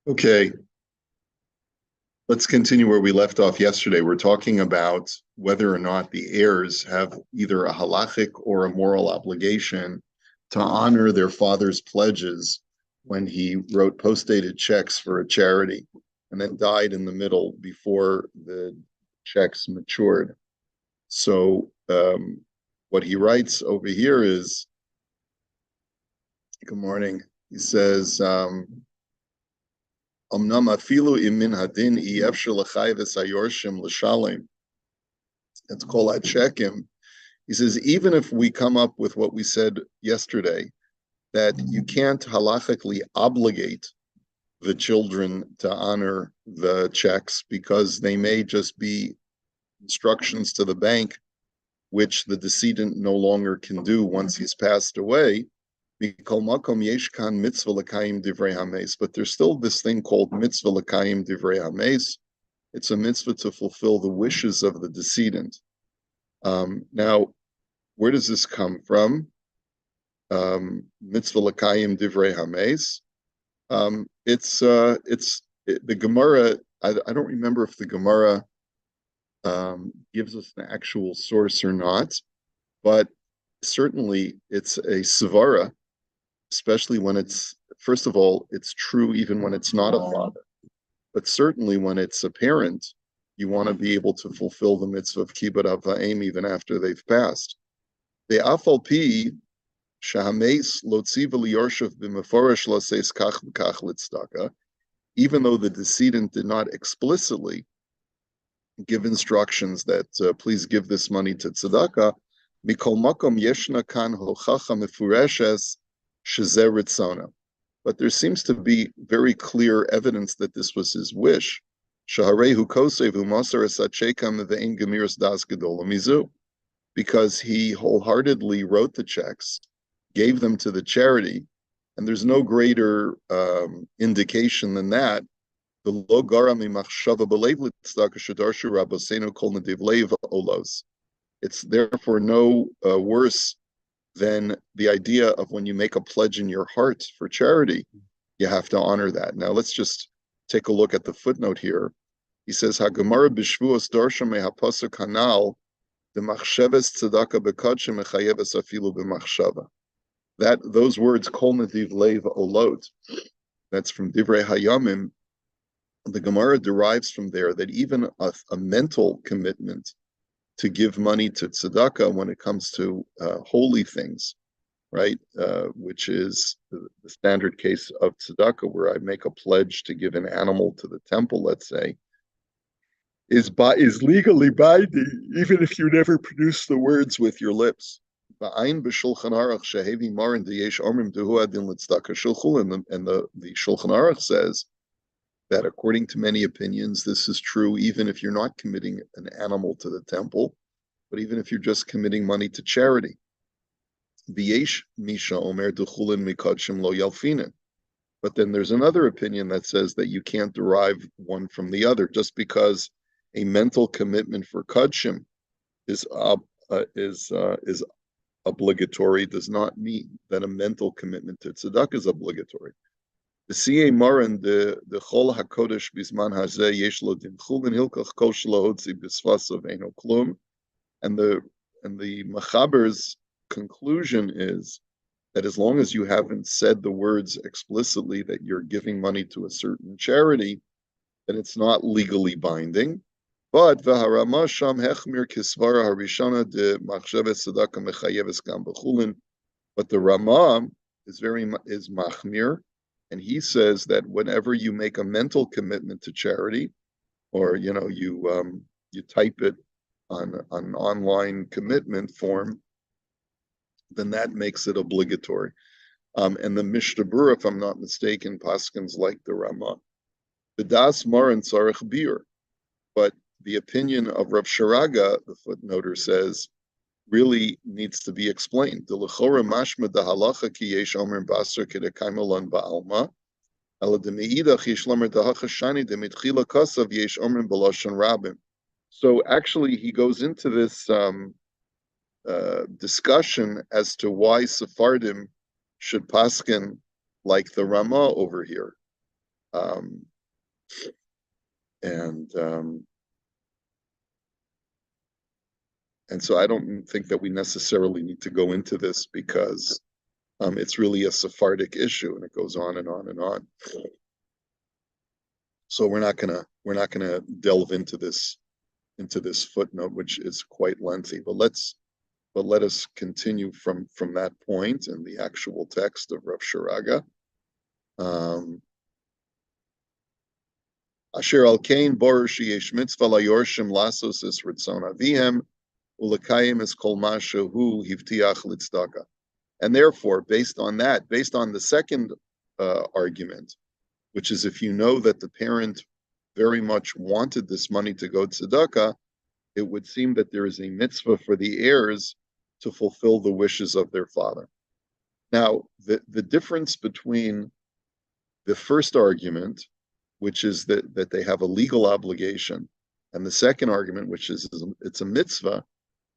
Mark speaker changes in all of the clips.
Speaker 1: Okay, let's continue where we left off yesterday. We're talking about whether or not the heirs have either a halachic or a moral obligation to honor their father's pledges when he wrote post-dated checks for a charity and then died in the middle before the checks matured. So what he writes over here is, good morning. He says, אמנם אפילו אם מן הדין אי אפשר לחייב את היורשים לשלם, it's called chekim. He says, even if we come up with what we said yesterday, that you can't halachically obligate the children to honor the checks because they may just be instructions to the bank, which the decedent no longer can do once he's passed away. But there's still this thing called mitzvah l'kayim divrei hames. It's a mitzvah to fulfill the wishes of the decedent. Now, where does this come from? Mitzvah l'kayim divrei hames. The Gemara. I don't remember if the Gemara gives us an actual source or not, but certainly it's a svara, especially when it's, first of all, it's true even when it's not a father, but certainly when it's a parent, you want to be able to fulfill the mitzvah of kibbut av va'em even after they've passed. The afal pi shahameis lo tziva liyorshav b'meforish lo seis kach v'kach litzdaka, even though the decedent did not explicitly give instructions that please give this money to tzedakah, mikol makom yeshna kan hochacha mefureshes shezer ritzona. But there seems to be very clear evidence that this was his wish. Shaharehu kosevu masar esachekam ve'in gemiris das gedol mizu, because he wholeheartedly wrote the checks, gave them to the charity, and there's no greater indication than that. The lo gara mimachshava b'leiv litzdaka shedarshu rabosenu kol nediv leiv olos. It's therefore no worse than the idea of when you make a pledge in your heart for charity, you have to honor that. Now let's just take a look at the footnote here. He says, "Hagemara b'shvuos darsha mehapasuk kanal demachsheves tzedaka bekadshim mechayeves afilu b'machshava." That those words kol nediv leiv olot. That's from Divrei Hayamim. The Gemara derives from there that even a mental commitment to give money to tzedakah when it comes to holy things, right? Which is the standard case of tzedakah, where I make a pledge to give an animal to the temple, let's say, is legally binding, even if you never produce the words with your lips. And the Shulchan Aruch says that according to many opinions, this is true even if you're not committing an animal to the temple, but even if you're just committing money to charity. But then there's another opinion that says that you can't derive one from the other. Just because a mental commitment for kudshim is obligatory does not mean that a mental commitment to tzedakah is obligatory. The CA Maran, the Chol HaKodesh Bisman Hazeh Yesh Lo Dimchul Ben Hilchos Kol Shelo Hotzi B'Svasav Eino Klum, and the Machaber's conclusion is that as long as you haven't said the words explicitly that you're giving money to a certain charity, then it's not legally binding. But v'harama sham hechmir kisvara harishana de machsheves tzedakah mechayeves gam b'chulin. But the Rama is machmir. And he says that whenever you make a mental commitment to charity, or you type it on an online commitment form, then that makes it obligatory. And the Mishnah, if I'm not mistaken, paskins like the Rama. The Das Maran Tzarech Bir, but the opinion of Rav Sharaga, the footnoter says, really needs to be explained. The lechora mashma da halacha ki yesh omer basar kedekaimelon ba'alma, ala demeidach yesh lomer da hachashani demitchila kasav yesh omer b'lashon rabim. So actually, he goes into this discussion as to why Sephardim should paskin like the Rama over here. Um, and and so I don't think that we necessarily need to go into this because it's really a Sephardic issue, and it goes on and on and on. So we're not gonna delve into this footnote, which is quite lengthy. But let us continue from that point in the actual text of Rav Sharaga. Asher al kain bor sheyesh mitzvah layorshim lasos es ritzon avihem ulekayim es kol ma shehu hivtiach litzdaka. And therefore, based on that, based on the second argument, which is if you know that the parent very much wanted this money to go tzedakah, it would seem that there is a mitzvah for the heirs to fulfill the wishes of their father. Now, the difference between the first argument, which is that they have a legal obligation, and the second argument, which is it's a mitzvah,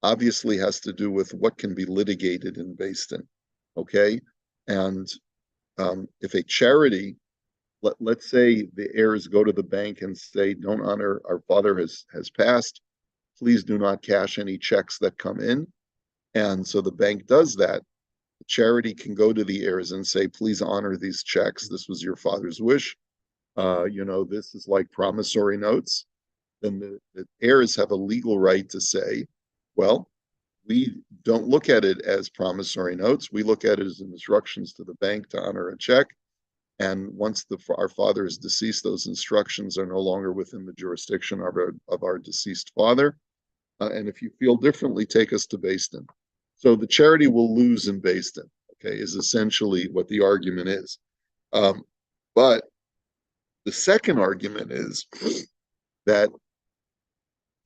Speaker 1: obviously has to do with what can be litigated in Beis Din. Okay? And if a charity, let's say the heirs go to the bank and say, don't honor, our father has passed, please do not cash any checks that come in. And so the bank does that. The charity can go to the heirs and say, please honor these checks. This was your father's wish. This is like promissory notes. Then the heirs have a legal right to say, well, we don't look at it as promissory notes. We look at it as instructions to the bank to honor a check. And once our father is deceased, those instructions are no longer within the jurisdiction of our deceased father. And if you feel differently, take us to Beis Din. So the charity will lose in Beis Din, okay, is essentially what the argument is. But the second argument is that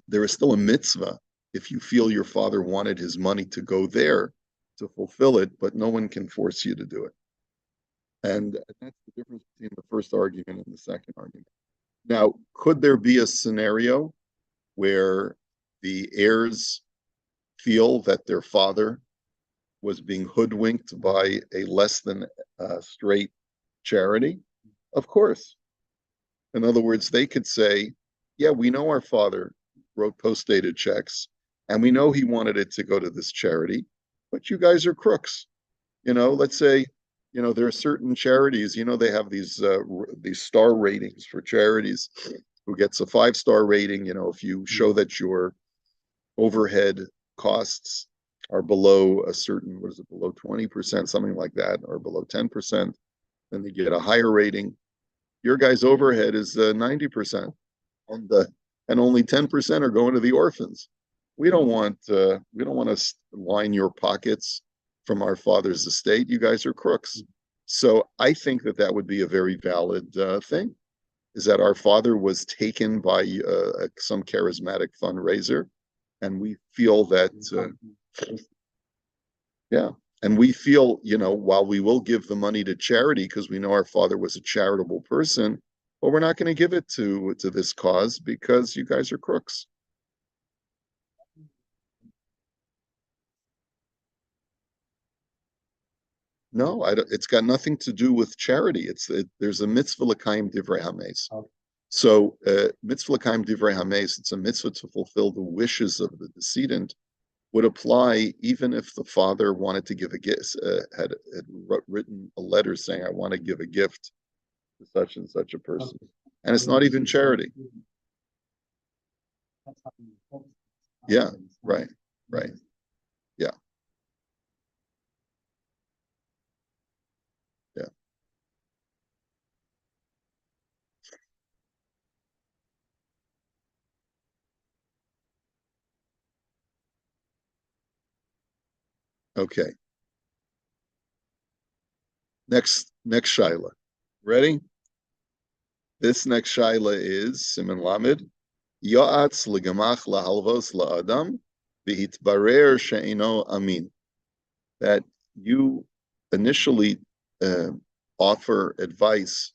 Speaker 1: there is still a mitzvah if you feel your father wanted his money to go there to fulfill it, but no one can force you to do it. And that's the difference between the first argument and the second argument. Now, could there be a scenario where the heirs feel that their father was being hoodwinked by a less than straight charity? Of course. In other words, they could say, yeah, we know our father wrote post-dated checks, and we know he wanted it to go to this charity, but you guys are crooks. Let's say, there are certain charities, they have these star ratings for charities. Who gets a 5-star rating, if you show that your overhead costs are below a certain, below 20%, something like that, or below 10%, then you get a higher rating. Your guy's overhead is 90%, and only 10% are going to the orphans. We don't want to line your pockets from our father's estate. You guys are crooks. So I think that would be a very valid thing, is that our father was taken by some charismatic fundraiser, and we feel that, and we feel, while we will give the money to charity because we know our father was a charitable person, but we're not going to give it to this cause because you guys are crooks. No, it's got nothing to do with charity. There's a mitzvah l'kayim divrei hames. Okay. So mitzvah l'kayim divrei hames, it's a mitzvah to fulfill the wishes of the decedent, would apply even if the father wanted to give a gift, had written a letter saying, I want to give a gift to such and such a person. Okay. And it's not even charity. Yeah, right. Yeah. Yeah. Okay. Next shaila. Ready? This next shaila is Siman Lamed. Yo'atz legamach lahalvos la'adam v'hitbarer she'ino amin. That you initially offer advice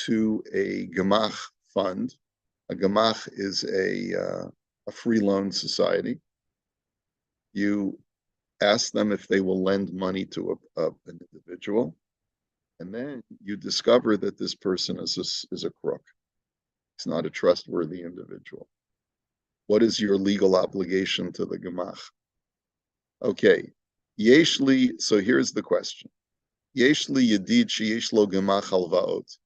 Speaker 1: to a gemach fund. A gemach is a free loan society. You ask them if they will lend money to an individual, And then you discover that this person is a crook. He's not a trustworthy individual. What is your legal obligation to the gemach? Okay, yeshli. So here's the question: Yeshli yedid sheyesh lo gemach halvaot.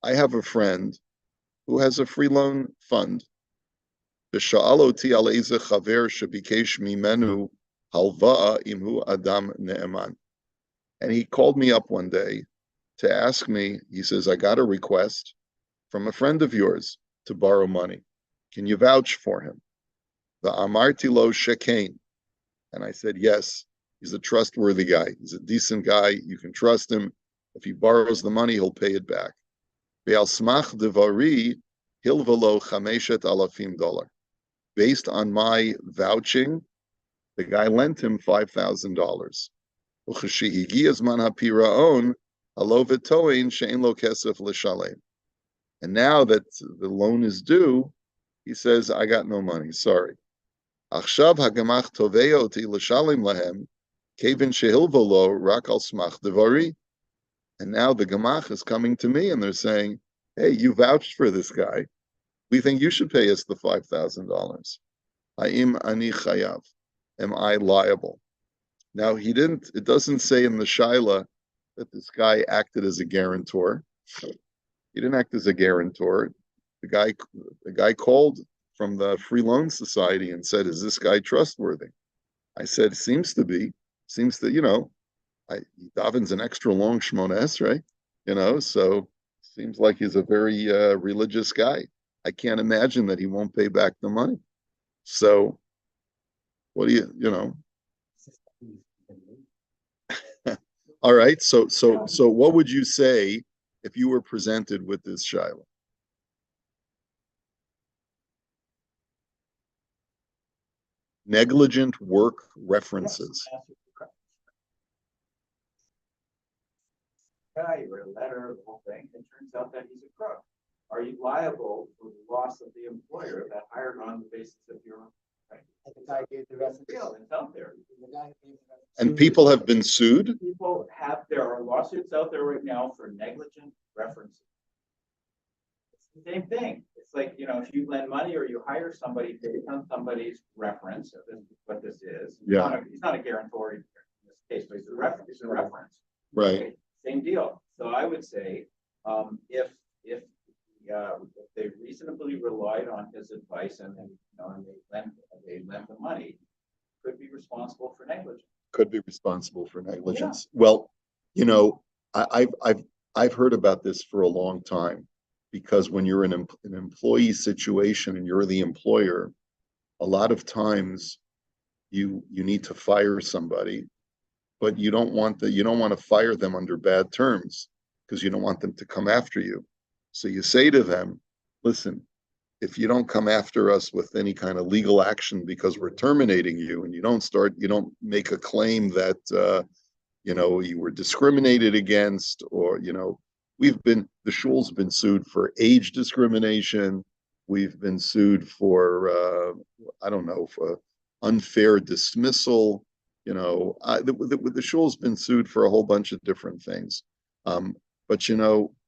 Speaker 1: I have a friend who has a free loan fund. V'sha'al oti al eze chaver shebikesh mimenu halva'a imhu adam ne'eman. And he called me up one day to ask me. He says, I got a request from a friend of yours to borrow money. Can you vouch for him? The amarti lo shekain. And I said, yes, he's a trustworthy guy. He's a decent guy. You can trust him. If he borrows the money, he'll pay it back. Ve'al smach devari hilvelo chameshet alafim dollar. Based on my vouching, the guy lent him $5,000. And now that the loan is due, he says, I got no money, sorry. And now the gemach is coming to me and they're saying, hey, you vouched for this guy. We think you should pay us the $5,000. Ha'im ani chayav. Am I liable? Now it doesn't say in the Shaila that this guy acted as a guarantor. He didn't act as a guarantor. The guy called from the Free Loan Society and said, is this guy trustworthy? I said, seems to be. Seems that, he davens an extra long Shmona Esrei, so seems like he's a very religious guy. I can't imagine that he won't pay back the money. So, what do you? All right. So what would you say if you were presented with this Shiloh? Negligent work references.
Speaker 2: Guy, you wrote a letter, the whole thing. It turns out that he's a crook. Are you liable for the loss of the employer that hired on the basis of your right? And the guy gave the reference. It's out there.
Speaker 1: And people have been sued?
Speaker 2: There are lawsuits out there right now for negligent references. It's the same thing. It's like, if you lend money or you hire somebody based on somebody's reference, so this is what this is.
Speaker 1: Yeah.
Speaker 2: He's not a guarantor in this case, but he's a reference.
Speaker 1: Right.
Speaker 2: Same deal. So I would say, if they reasonably relied on his advice and they lent the money, could be responsible for negligence.
Speaker 1: Could be responsible for negligence. Yeah. Well, I've heard about this for a long time, because when you're in an employee situation and you're the employer, a lot of times you need to fire somebody, but you don't want to fire them under bad terms because you don't want them to come after you. So you say to them, listen, if you don't come after us with any kind of legal action because we're terminating you, and you don't make a claim that you were discriminated against, or the shul's been sued for age discrimination. We've been sued for for unfair dismissal. The shul's been sued for a whole bunch of different things. But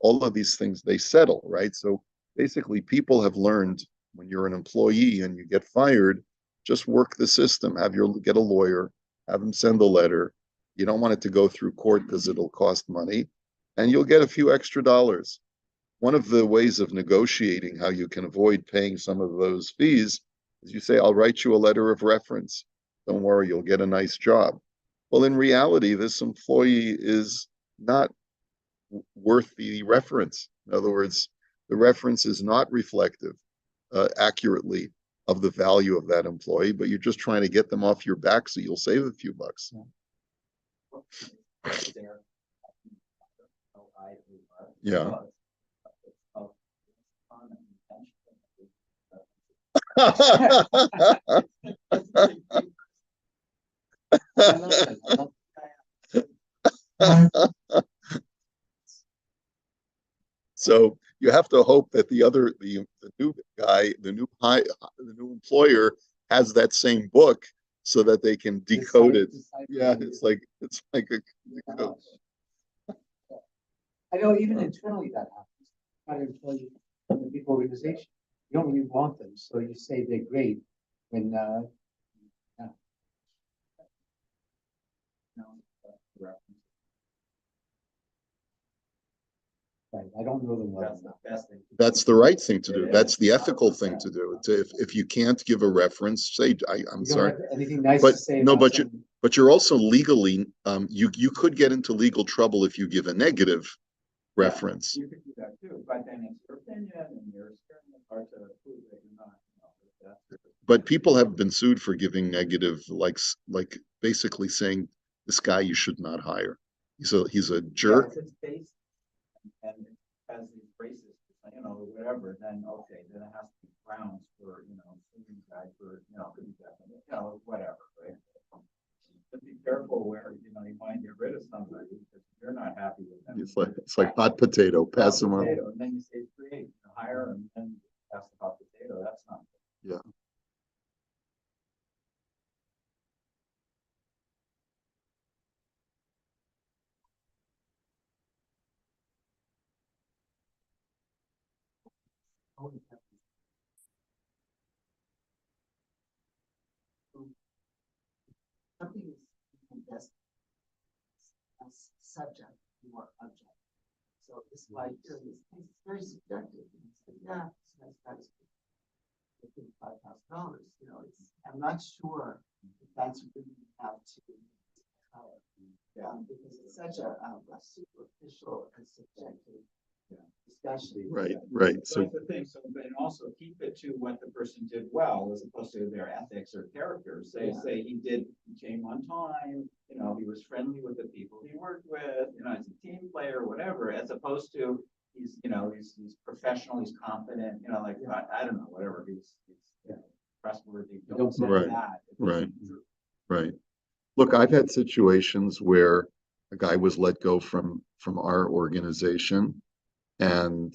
Speaker 1: all of these things, they settle, right? So basically, people have learned, when you're an employee and you get fired, just work the system. Get a lawyer, have them send a letter. You don't want it to go through court because it'll cost money, and you'll get a few extra dollars. One of the ways of negotiating how you can avoid paying some of those fees is you say, I'll write you a letter of reference. Don't worry, you'll get a nice job. Well, in reality, this employee is not worth the reference. In other words, the reference is not reflective accurately of the value of that employee, but you're just trying to get them off your back so you'll save a few bucks. Yeah. So you have to hope that the new guy, the new employer has that same book so that they can decode it. Yeah, it's like a
Speaker 3: I know even internally that happens. Try to employ you in the big organization. You don't really want them, so you say they're great when, yeah. Right, I don't know them well
Speaker 2: That's the
Speaker 3: enough.
Speaker 2: best thing.
Speaker 1: That's the right thing to do. That's the ethical thing to do. If you can't give a reference, say, I'm
Speaker 3: You don't
Speaker 1: sorry.
Speaker 3: have anything nice
Speaker 1: But
Speaker 3: to say
Speaker 1: no,
Speaker 3: about
Speaker 1: but
Speaker 3: someone.
Speaker 1: but you're also legally, you could get into legal trouble if you give a negative reference.
Speaker 2: You could do that too, but then it's your opinion and your experience are to prove that you're not,
Speaker 1: But people have been sued for giving negative, like basically saying this guy you should not hire. He's a jerk.
Speaker 2: If it's based and it has these racist, whatever, then okay, then it has to be grounds for, suing the guy for, could be definitely, whatever, right? But be careful where, you might get rid of somebody because you're not happy with them.
Speaker 1: It's like hot potato, pass them on.
Speaker 2: And then you say create, hire, and then pass the hot potato. That's not.
Speaker 1: Yeah.
Speaker 4: Something is best as subject or object. So it's like it's very subjective. It's like, yeah, it's nice guys. $5,000. I'm not sure if that's really have to because it's such a superficial and subjective discussion.
Speaker 1: Right.
Speaker 2: So
Speaker 1: So
Speaker 2: that's the thing. So, and also keep it to what the person did well, as opposed to their ethics or character. Say he came on time. He was friendly with the people he worked with. He's a team player, whatever. As opposed to he's professional, he's confident. I don't know, whatever. He's trustworthy. Don't say
Speaker 1: Right.
Speaker 2: that.
Speaker 1: Right. Look, I've had situations where a guy was let go from our organization, and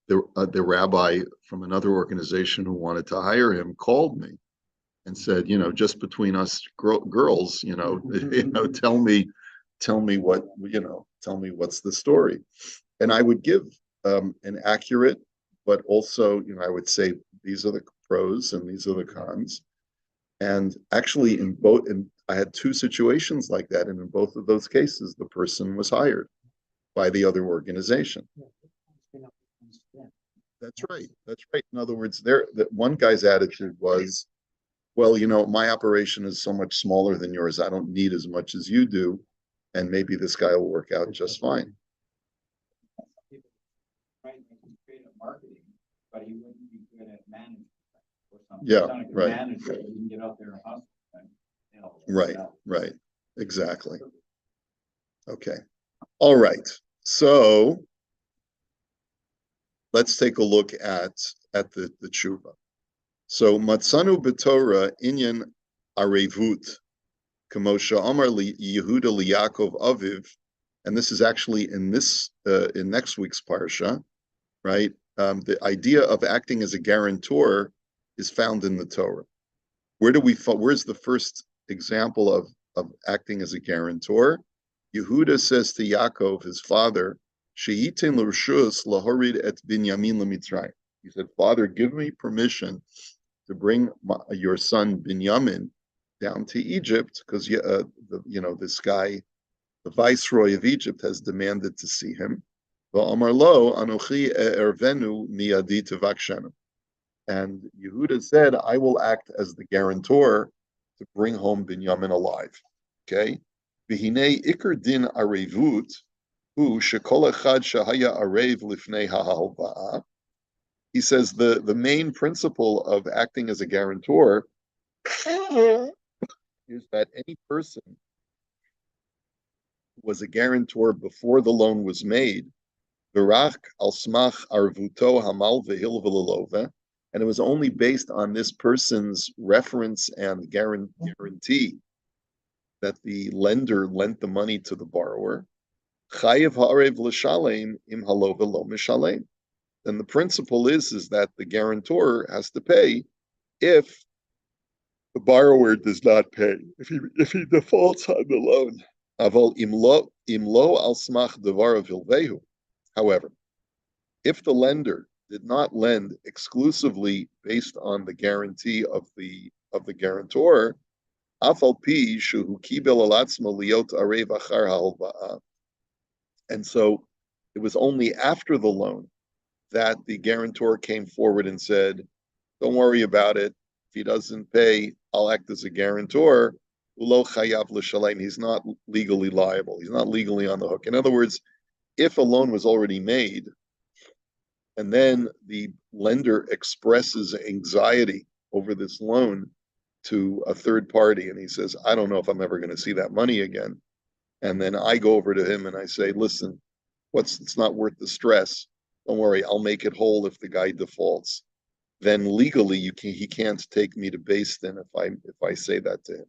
Speaker 1: the rabbi from another organization who wanted to hire him called me and said, just between us girls, tell me what, tell me what's the story. And I would give an accurate, but also, I would say these are the pros and these are the cons. And actually, I had two situations like that, and in both of those cases, the person was hired by the other organization. That's right. That's right. In other words, that one guy's attitude was, well, my operation is so much smaller than yours. I don't need as much as you do, and maybe this guy will work out just fine.
Speaker 2: Right, he's great at marketing, but he wouldn't be good at management or something.
Speaker 1: Yeah,
Speaker 2: He's not a good
Speaker 1: right.
Speaker 2: manager. You can get out there and hustle.
Speaker 1: Right. Exactly. Okay. All right. So let's take a look at the tshuva. So matzanu b'Torah inyan arevut kamosha amar Yehuda Yaakov aviv, and this is actually in next week's parsha, right? The idea of acting as a guarantor is found in the Torah. Where's the first example of acting as a guarantor? Yehuda says to Yaakov, his father, Sheyitin l'rshus lahorid et Binyamin l'Mitzrayim. He said, Father, give me permission to bring your son Binyamin down to Egypt, because this guy, the viceroy of Egypt, has demanded to see him. V'amar lo anochi ervenu miyadi tevakshenu. And Yehuda said, I will act as the guarantor to bring home Binyamin alive. Okay? V'hinei ikar din arevut hu shekol echad shahaya arev lifnei ha'halva'a. He says the main principle of acting as a guarantor is that any person who was a guarantor before the loan was made, v'rach al smach arvuto hamal v'hil v'lelova, and it was only based on this person's reference and guarantee that the lender lent the money to the borrower. Chayev ha'arev l'shalem im halova lo mishalem. Then the principle is that the guarantor has to pay if the borrower does not pay, if he defaults on the loan. Aval Imlo al smach devarav hilvehu. However, if the lender did not lend exclusively based on the guarantee of the guarantor, afal pi shuhu kibel alatzmo liot arev achar ha'alva'a. And so it was only after the loan that the guarantor came forward and said, don't worry about it. If he doesn't pay, I'll act as a guarantor. Ulo chayav l'shalem. He's not legally liable. He's not legally on the hook. In other words, if a loan was already made, and then the lender expresses anxiety over this loan to a third party, and he says, I don't know if I'm ever going to see that money again. And then I go over to him and I say, listen, it's not worth the stress. Don't worry, I'll make it whole if the guy defaults. Then legally he can't take me to Beis Din if I say that to him.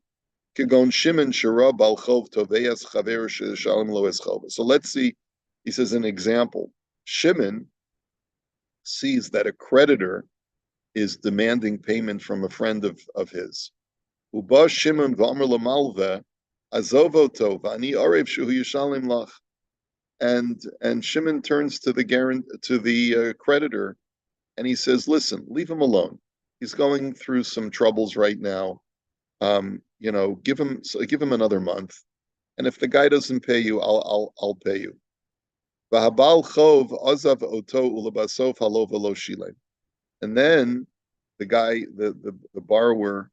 Speaker 1: So let's see, he says an example. Shimon sees that a creditor is demanding payment from a friend of his. Uba Shimon v'amar lamalve azovoto v'ani arev shuhu yishalim lach. And Shimon turns to the creditor, and he says, "Listen, leave him alone. He's going through some troubles right now. Give him another month, and if the guy doesn't pay you, I'll pay you." And then the guy, the borrower,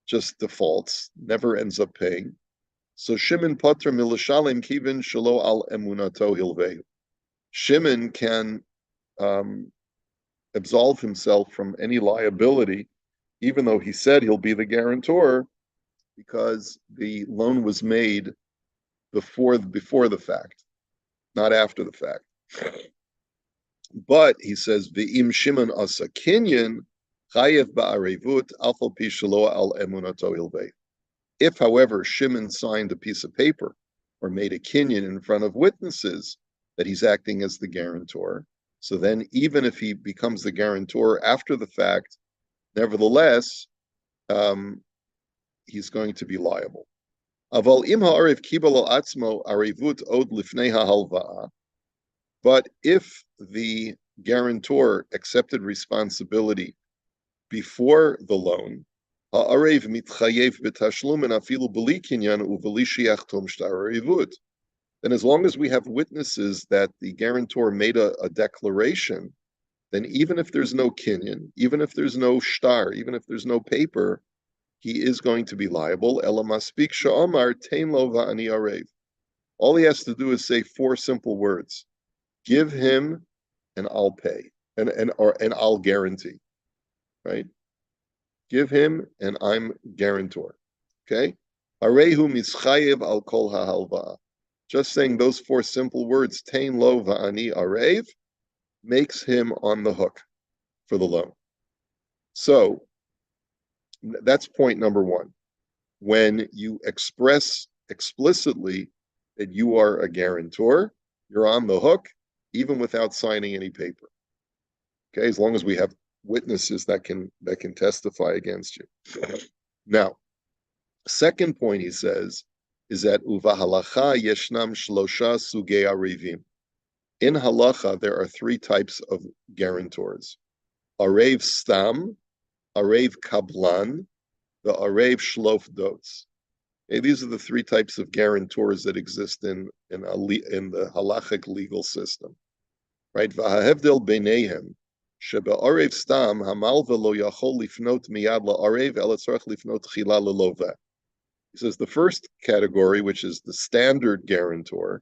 Speaker 1: just defaults, never ends up paying. So Shimon patra milashalim kivin shelo al emunato hilvehu. Shimon can absolve himself from any liability, even though he said he'll be the guarantor, because the loan was made before the fact, not after the fact. But he says, "V'im Shimon asa kinyan chayev ba'arevut alfal pi shelo al emunato hilvehu." If, however, Shimon signed a piece of paper or made a kinyan in front of witnesses that he's acting as the guarantor, so then even if he becomes the guarantor after the fact, nevertheless, he's going to be liable. But if the guarantor accepted responsibility before the loan, then as long as we have witnesses that the guarantor made a declaration, then even if there's no kinyan, even if there's no shtar, even if there's no paper, he is going to be liable. All he has to do is say 4 simple words: give him and I'll pay, and I'll guarantee, right? Give him and I'm guarantor. Okay? Arehu mischayev al kol ha'halva. Just saying those 4 simple words, tain lo va'ani arev, makes him on the hook for the loan. So that's point number 1. When you express explicitly that you are a guarantor, you're on the hook, even without signing any paper. Okay, as long as we have witnesses that can testify against you. Now, second point he says is that uvahalacha yeshnam shlosha sugei arevim. In halacha, there are 3 types of guarantors: arev stam, arev kablan, the arev shlof dots. Okay, these are the 3 types of guarantors that exist in the halachic legal system, right? V'hahevdel beinehem. He says the first category, which is the standard guarantor,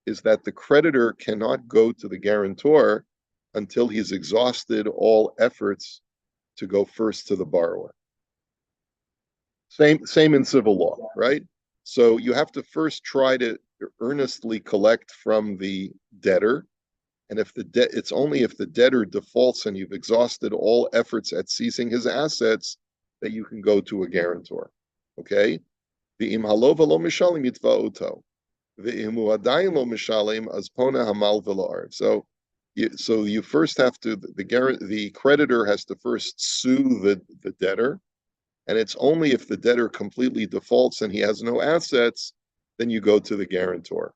Speaker 1: is that the creditor cannot go to the guarantor until he's exhausted all efforts to go first to the borrower. Same in civil law, right? So you have to first try to earnestly collect from the debtor. And if it's only if the debtor defaults and you've exhausted all efforts at seizing his assets that you can go to a guarantor. Okay? V'im halova lo mishalim yitva oto. V'im hu adayin lo mishalim az pona hamal v'la'arv. So you first have to, the creditor has to first sue the debtor. And it's only if the debtor completely defaults and he has no assets, then you go to the guarantor.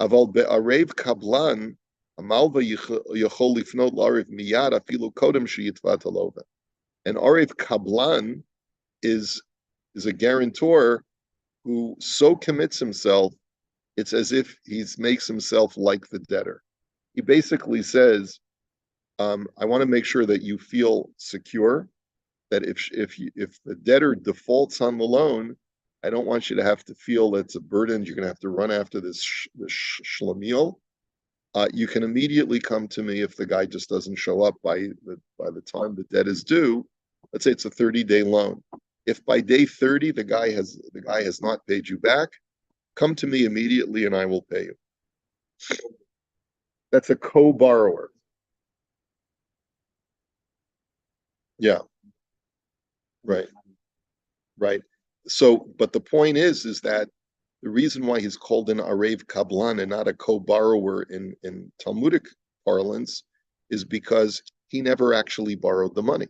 Speaker 1: Aval be'arev kablan, amalva yachol lifnot la'arev miyad afilu kodem sheyitva talova. An arev kablan is a guarantor who so commits himself, it's as if he makes himself like the debtor. He basically says, I want to make sure that you feel secure, that if the debtor defaults on the loan, I don't want you to have to feel that it's a burden. You're going to have to run after this shlemiel. You can immediately come to me if the guy just doesn't show up by the time the debt is due. Let's say it's a 30-day loan. If by day 30 the guy has not paid you back, come to me immediately and I will pay you. That's a co-borrower. Yeah. Right. Right. So, but the point is that the reason why he's called an Arev Kablan and not a co-borrower in Talmudic parlance is because he never actually borrowed the money,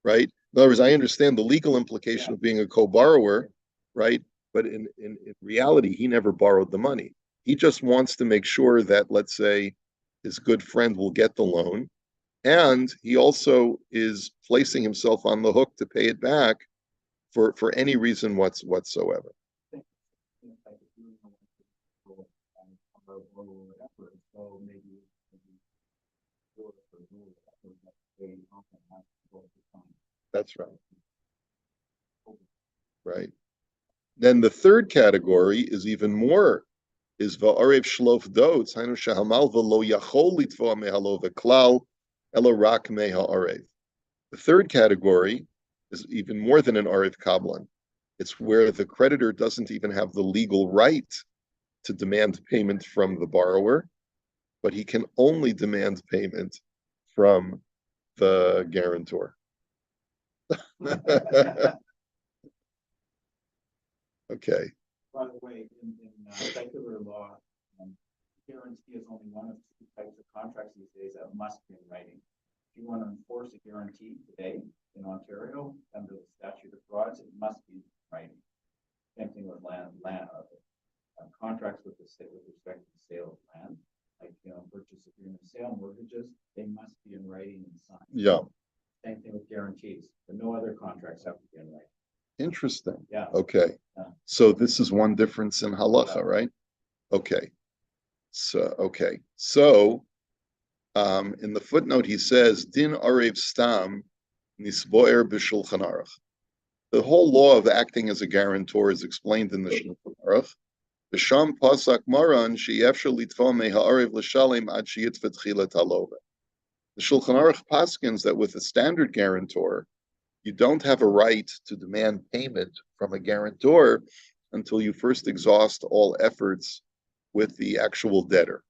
Speaker 1: right? In other words, I understand the legal implication of being a co-borrower, right? But in reality, he never borrowed the money. He just wants to make sure that, let's say, his good friend will get the loan, and he also is placing himself on the hook to pay it back for any reason whatsoever. That's right. Right. Then the third category is even more, is va'arev shlof dotes, hainu shahamal v'lo yachol litvoa mehalo v'klal elo rak meha'arev. The third category is even more than an arev kablan. It's where the creditor doesn't even have the legal right to demand payment from the borrower, but he can only demand payment from the guarantor. Okay.
Speaker 2: By the way, in secular law, guarantee is only one of two types of contracts these days that must be in writing. If you want to enforce a guarantee today in Ontario under the statute of frauds, it must be in writing. Same thing with land contracts with respect to the sale of land, like purchase agreement, sale mortgages, they must be in writing and signed.
Speaker 1: Yeah.
Speaker 2: Same thing with guarantees, but no other contracts have to be in writing.
Speaker 1: Interesting.
Speaker 2: Yeah.
Speaker 1: Okay.
Speaker 2: Yeah.
Speaker 1: So this is one difference in halacha, right? Okay. So in the footnote he says din arev stam nisboer b'shulchan aruch. The whole law of acting as a guarantor is explained in the Shulchan Aruch. B'sham pasak maran sheyefshel litva meha'arev l'shalem ad sheyitva tchilat halova. The Shulchan Aruch paskins that with a standard guarantor, you don't have a right to demand payment from a guarantor until you first exhaust all efforts with the actual debtor.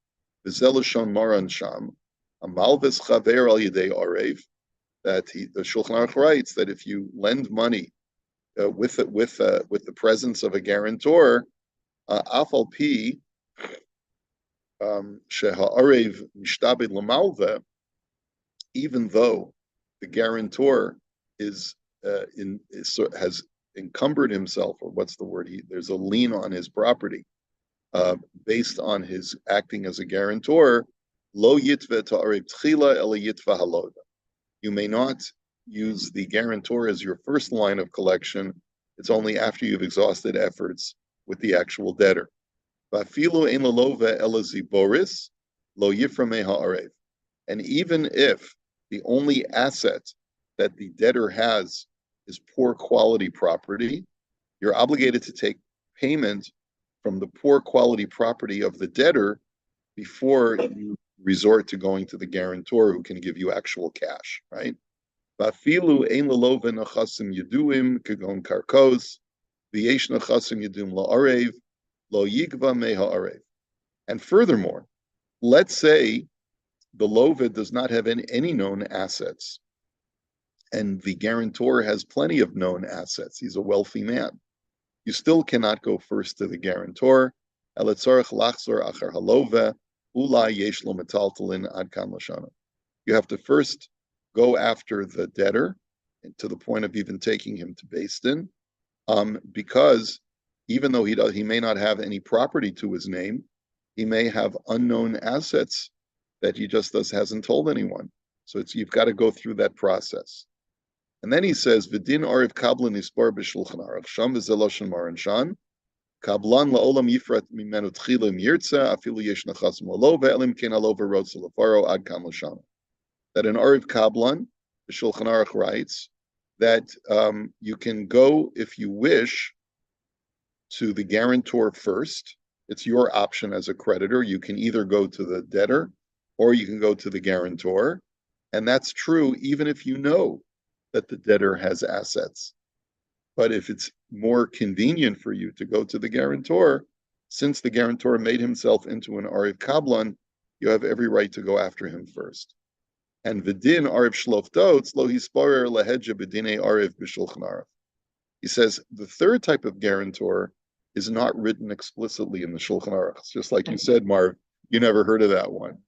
Speaker 1: V'zelashon maran sham, amalvis chaver al yedei arev, that the Shulchan Aruch writes that if you lend money with the presence of a guarantor, afal pi sheha'arev mishtabed lamalve, even though the guarantor has encumbered himself, or what's the word? There's a lien on his property based on his acting as a guarantor. Lo yitve ta'arev tchila ela yitva haloda. You may not use the guarantor as your first line of collection. It's only after you've exhausted efforts with the actual debtor. And even if the only asset that the debtor has is poor quality property, you're obligated to take payment from the poor quality property of the debtor before you resort to going to the guarantor who can give you actual cash, right? And furthermore, let's say the lovid does not have any known assets, and the guarantor has plenty of known assets. He's a wealthy man. You still cannot go first to the guarantor. You have to first go after the debtor to the point of even taking him to Beis Din, because even though he may not have any property to his name, He may have unknown assets that he just hasn't told anyone. So you've got to go through that process. And then he says, "V'din ariv kablan ispar b'shulchan aruch sham v'zeloshen maran shan kablan laolam yifrat mimenu tchilim yirtza afilu yesh nachasim lo ve'elim ken alo v'rotz lefaro ad kam l'shana." That an ariv kablan, the Shulchan Aruch writes that you can go if you wish to the guarantor first. It's your option as a creditor. You can either go to the debtor or you can go to the guarantor. And that's true even if you know that the debtor has assets. But if it's more convenient for you to go to the guarantor, since the guarantor made himself into an Ariv Kablan, you have every right to go after him first. And Vidin Ariv Shlofdot, Lo Hisparer Lahedja B'dinei Ariv B'Shulchan Aruch. He says the third type of guarantor is not written explicitly in the Shulchan Aruch. It's just like you said, Marv, you never heard of that one.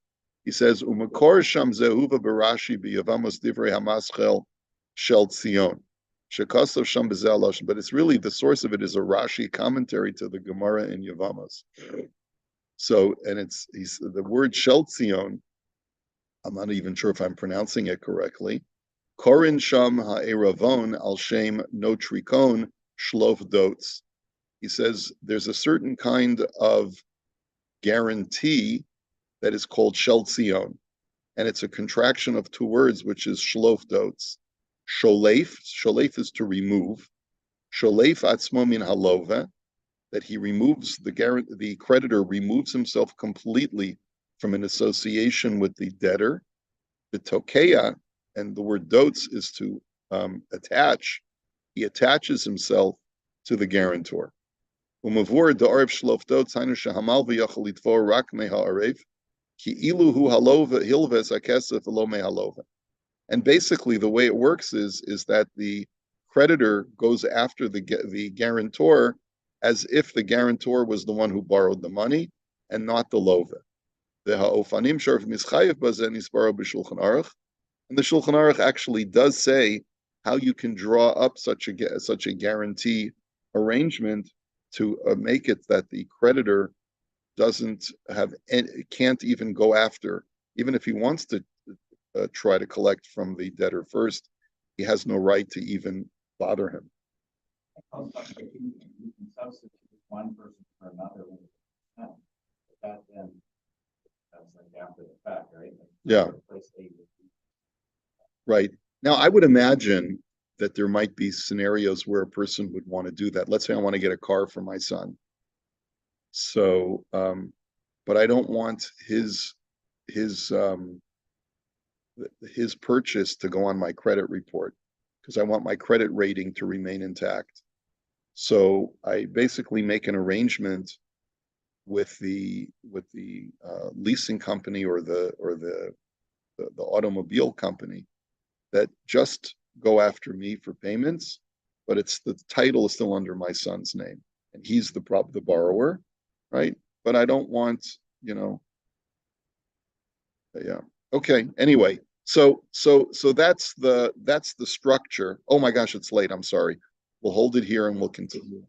Speaker 1: He says, Umakor Sham Zehuva Barashi B'Yavamos Divrei Hamaschel Shel Tzion. Shekasov Sham B'Zeh. But it's really, the source of it is a Rashi commentary to the Gemara in Yavamos. So, and he's the word Shel Tzion, I'm not even sure if I'm pronouncing it correctly. Korin Sham Ha'eravon Al Shem Notrikon Shlof Dots. He says there's a certain kind of guarantee that is called Shel Tzion, and it's a contraction of two words, which is Shlof Dots. Sholef is to remove. Sholef Atzmo Min Halova, that he removes the creditor removes himself completely from an association with the debtor. The tokeya, and the word dotes is to attach. He attaches himself to the guarantor. And basically the way it works is that the creditor goes after the guarantor as if the guarantor was the one who borrowed the money and not the lova. And the Shulchan Aruch actually does say how you can draw up such a guarantee arrangement to make it that the creditor can't even go after, even if he wants to try to collect from the debtor first, he has no right to even bother him.
Speaker 2: You can substitute one person for another. But that then, that's like after the fact, right?
Speaker 1: Yeah. Right. Now, I would imagine that there might be scenarios where a person would want to do that. Let's say I want to get a car for my son. So, but I don't want his purchase to go on my credit report because I want my credit rating to remain intact. So I basically make an arrangement with the leasing company or the automobile company that just go after me for payments, but the title is still under my son's name, and he's the borrower, right? But I don't want, yeah. Okay. Anyway, so that's the structure. Oh my gosh, it's late. I'm sorry. We'll hold it here and we'll continue.